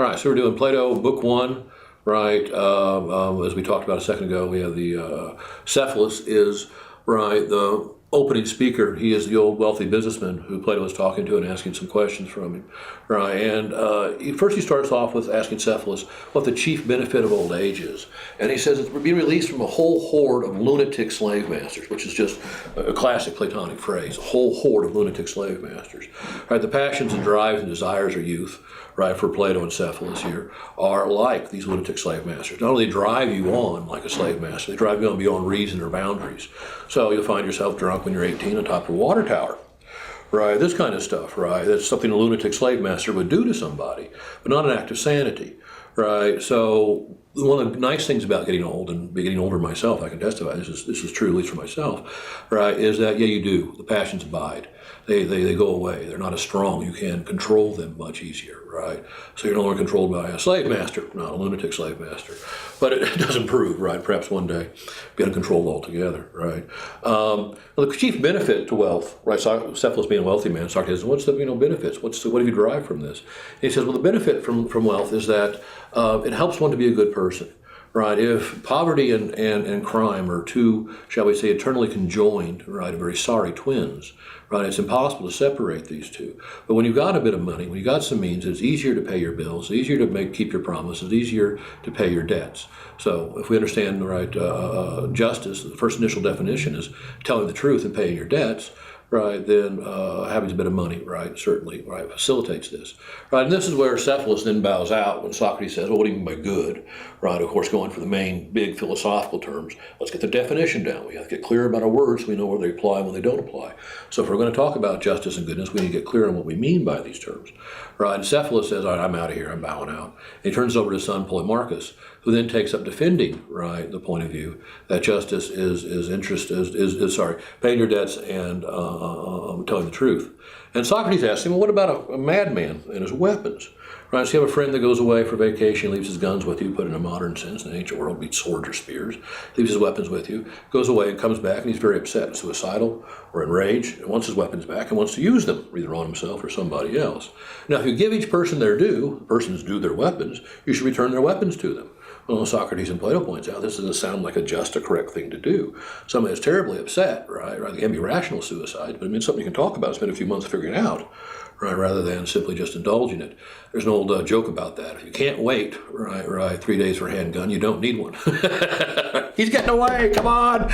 All right, so we're doing Plato, Book 1, right? As we talked about a second ago, we have the Cephalus is, right, the opening speaker. He is the old wealthy businessman who Plato was talking to and asking some questions from him, right? And first he starts off with asking Cephalus what the chief benefit of old age is. And he says it's being released from a whole horde of lunatic slave masters, which is just a classic Platonic phrase, a whole horde of lunatic slave masters. Right? The passions and drives and desires of youth, right, for Plato and Cephalus here, are like these lunatic slave masters. Not only drive you on like a slave master, they drive you on beyond reason or boundaries. So you'll find yourself drunk when you're 18 on top of a water tower. Right, this kind of stuff, right? That's something a lunatic slave master would do to somebody, but not an act of sanity, right? So one of the nice things about getting old, and getting older myself, I can testify, this is true, at least for myself, right, is that, yeah, you do. The passions abide. They go away. They're not as strong. You can control them much easier, right? So you're no longer controlled by a slave master, not a lunatic slave master. But it does improve, right? Perhaps one day be uncontrolled altogether, right? The chief benefit to wealth, right? Cephalus being a wealthy man, Socrates says, what's the benefits? What do you derive from this? And he says, well, the benefit from wealth is that it helps one to be a good person. Right, if poverty and crime are two, shall we say, eternally conjoined, right, very sorry twins, right, it's impossible to separate these two. But when you've got a bit of money, when you've got some means, it's easier to pay your bills, it's easier to keep your promises, easier to pay your debts. So if we understand, right, justice, the first initial definition is telling the truth and paying your debts, right, then having a bit of money, right, certainly, right, facilitates this. Right, and this is where Cephalus then bows out when Socrates says, well, what do you mean by good? Right, of course, going for the main big philosophical terms. Let's get the definition down. We have to get clear about our words so we know where they apply and when they don't apply. So if we're going to talk about justice and goodness, we need to get clear on what we mean by these terms. Right, and Cephalus says, all right, I'm out of here, I'm bowing out. And he turns over to his son Polemarchus, who then takes up defending, right, the point of view that justice is paying your debts and telling the truth. And Socrates asks him, well, what about a madman and his weapons? Right, so you have a friend that goes away for vacation, leaves his guns with you, put in a modern sense, in the ancient world, be swords or spears, leaves his weapons with you, goes away and comes back, and he's very upset, suicidal, or enraged, and wants his weapons back and wants to use them, either on himself or somebody else. Now, if you give each person their due, persons due their weapons, you should return their weapons to them. Well, Socrates and Plato points out this doesn't sound like a just or correct thing to do. Somebody that's terribly upset, right? It can be rational suicide, but I mean, something you can talk about, spend a few months figuring out, right, rather than simply just indulging it. There's an old joke about that. If you can't wait, right, 3 days for a handgun, you don't need one. He's getting away, come on!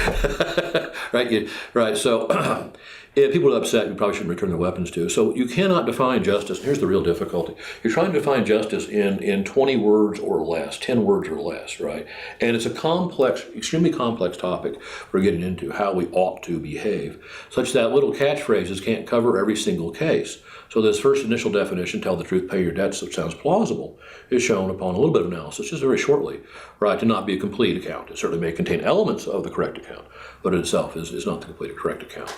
Right, so if people are upset, you probably shouldn't return their weapons to. So you cannot define justice. Here's the real difficulty. You're trying to define justice in 20 words or less, 10 words or less, right? And it's a complex, extremely complex topic we're getting into, how we ought to behave, such that little catchphrases can't cover every single case. So this first initial definition, tell the truth, pay your debts, which sounds plausible, is shown upon a little bit of analysis, just very shortly, right, to not be a complete account. It certainly may contain elements of the correct account, but it itself is not the complete correct account.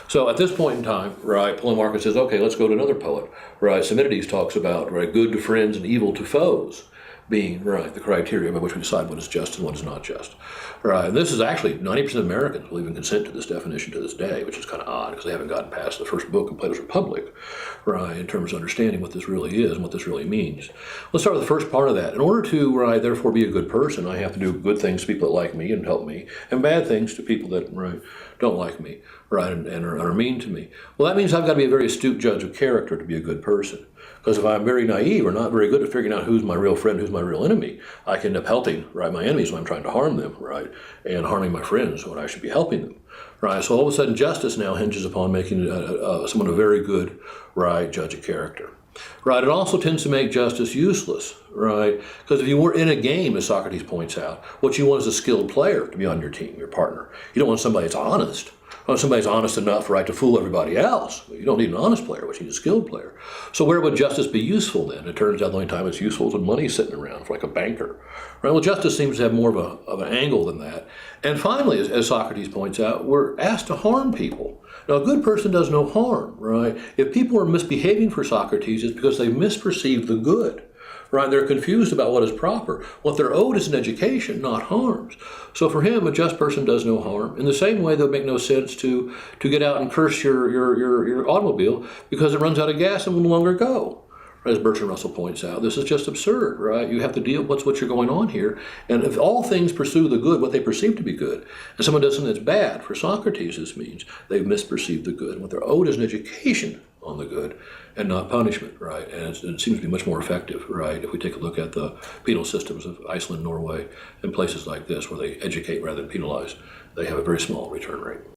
So at this point in time, right, Polemarchus says, okay, let's go to another poet, right? Simonides talks about, right, good to friends and evil to foes being, right, the criteria by which we decide what is just and what is not just. Right, and this is actually 90% of Americans will even consent to this definition to this day, which is kind of odd because they haven't gotten past the first book in Plato's Republic, right, in terms of understanding what this really is and what this really means. Let's start with the first part of that. In order to, right, therefore be a good person, I have to do good things to people that like me and help me, and bad things to people that, right, don't like me, right, and are mean to me. Well, that means I've got to be a very astute judge of character to be a good person. Because if I'm very naive or not very good at figuring out who's my real friend, who's my real enemy, I can end up helping, right, my enemies when I'm trying to harm them, right, and harming my friends when I should be helping them, right. So all of a sudden, justice now hinges upon making someone a very good, right, judge of character. Right, it also tends to make justice useless, right? Because if you were in a game, as Socrates points out, what you want is a skilled player to be on your team, your partner. You don't want somebody that's honest. You want somebody that's honest enough, right, to fool everybody else. You don't need an honest player, but you need a skilled player. So where would justice be useful then? It turns out the only time it's useful is when money's sitting around, for like a banker. Right? Well, justice seems to have more of an angle than that. And finally, as Socrates points out, we're asked to harm people. Now, a good person does no harm, right? If people are misbehaving for Socrates, it's because they misperceive the good, right? They're confused about what is proper. What they're owed is an education, not harms. So for him, a just person does no harm. In the same way, it would make no sense to get out and curse your automobile because it runs out of gas and will no longer go. as Bertrand Russell points out, this is just absurd, right? You have to deal with what's going on here. And if all things pursue the good, what they perceive to be good, and someone does something that's bad, for Socrates this means they've misperceived the good. And what they're owed is an education on the good and not punishment, right? And it seems to be much more effective, right? If we take a look at the penal systems of Iceland, Norway, and places like this where they educate rather than penalize, they have a very small return rate.